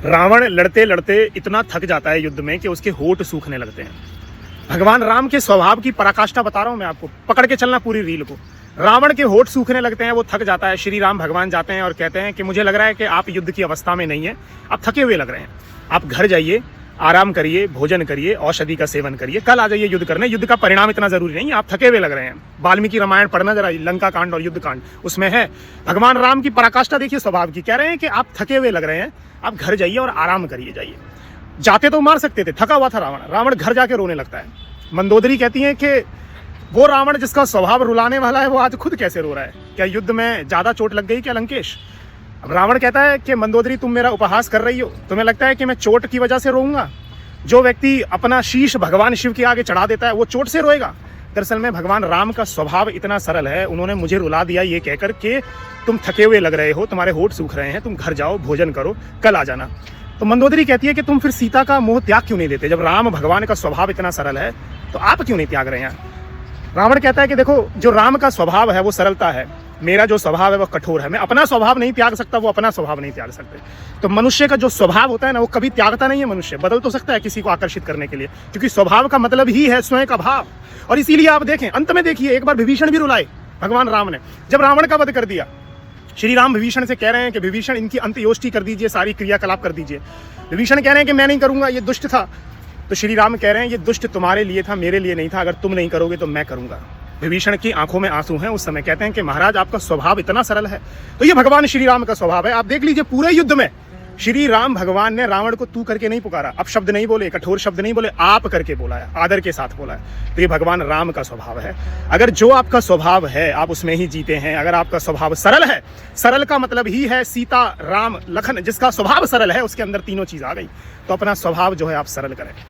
रावण लड़ते लड़ते इतना थक जाता है युद्ध में कि उसके होठ सूखने लगते हैं। भगवान राम के स्वभाव की पराकाष्ठा बता रहा हूं मैं आपको, पकड़ के चलना पूरी रील को। रावण के होठ सूखने लगते हैं, वो थक जाता है। श्री राम भगवान जाते हैं और कहते हैं कि मुझे लग रहा है कि आप युद्ध की अवस्था में नहीं है, आप थके हुए लग रहे हैं, आप घर जाइए, आराम करिए, भोजन करिए, औषधि का सेवन करिए, कल आ जाइए युद्ध करने। युद्ध का परिणाम इतना जरूरी नहीं है, आप थके हुए लग रहे हैं। वाल्मीकि रामायण पढ़ना जरा, लंका कांड और युद्ध कांड, उसमें है भगवान राम की पराकाष्ठा देखिए स्वभाव की। कह रहे हैं कि आप थके हुए लग रहे हैं, आप घर जाइए और आराम करिए जाइए। जाते तो मार सकते थे, थका हुआ था रावण। रावण घर जाके रोने लगता है। मंदोदरी कहती है कि वो रावण जिसका स्वभाव रुलाने वाला है, वो आज खुद कैसे रो रहा है। क्या युद्ध में ज्यादा चोट लग गई क्या लंकेश? अब रावण कहता है कि मंदोदरी तुम मेरा उपहास कर रही हो, तुम्हें लगता है कि मैं चोट की वजह से रोऊंगा? जो व्यक्ति अपना शीश भगवान शिव के आगे चढ़ा देता है वो चोट से रोएगा? दरअसल में भगवान राम का स्वभाव इतना सरल है, उन्होंने मुझे रुला दिया ये कहकर कि तुम थके हुए लग रहे हो, तुम्हारे होठ सूख रहे हैं, तुम घर जाओ, भोजन करो, कल आ जाना। तो मंदोदरी कहती है कि तुम फिर सीता का मोह त्याग क्यों नहीं देते? जब राम भगवान का स्वभाव इतना सरल है तो आप क्यों नहीं त्याग रहे हैं? रावण कहता है कि देखो, जो राम का स्वभाव है वो सरलता है, मेरा जो स्वभाव है वो कठोर है। मैं अपना स्वभाव नहीं त्याग सकता, वो अपना स्वभाव नहीं त्याग सकते। तो मनुष्य का जो स्वभाव होता है ना, वो कभी त्यागता नहीं है। मनुष्य बदल तो सकता है किसी को आकर्षित करने के लिए, क्योंकि स्वभाव का मतलब ही है स्वयं का भाव। और इसीलिए आप देखें, अंत में देखिए, एक बार विभीषण भी रुलाए भगवान राम ने। जब रावण का वध कर दिया, श्री राम विभीषण से कह रहे हैं कि विभीषण इनकी अंत्येष्टि कर दीजिए, सारी क्रियाकलाप कर दीजिए। विभीषण कह रहे हैं कि मैं नहीं करूंगा, ये दुष्ट था। तो श्री राम कह रहे हैं ये दुष्ट तुम्हारे लिए था, मेरे लिए नहीं था। अगर तुम नहीं करोगे तो मैं करूंगा। विभीषण की आंखों में आंसू हैं उस समय। कहते हैं कि महाराज आपका स्वभाव इतना सरल है। तो ये भगवान श्री राम का स्वभाव है। आप देख लीजिए, पूरे युद्ध में श्री राम भगवान ने रावण को तू करके नहीं पुकारा, अब शब्द नहीं बोले, कठोर शब्द नहीं बोले, आप करके बोला है, आदर के साथ बोला है। तो ये भगवान राम का स्वभाव है। अगर जो आपका स्वभाव है आप उसमें ही जीते हैं, अगर आपका स्वभाव सरल है, सरल का मतलब ही है सीता, राम, लखन, जिसका स्वभाव सरल है उसके अंदर तीनों चीज आ गई। तो अपना स्वभाव जो है आप सरल करें।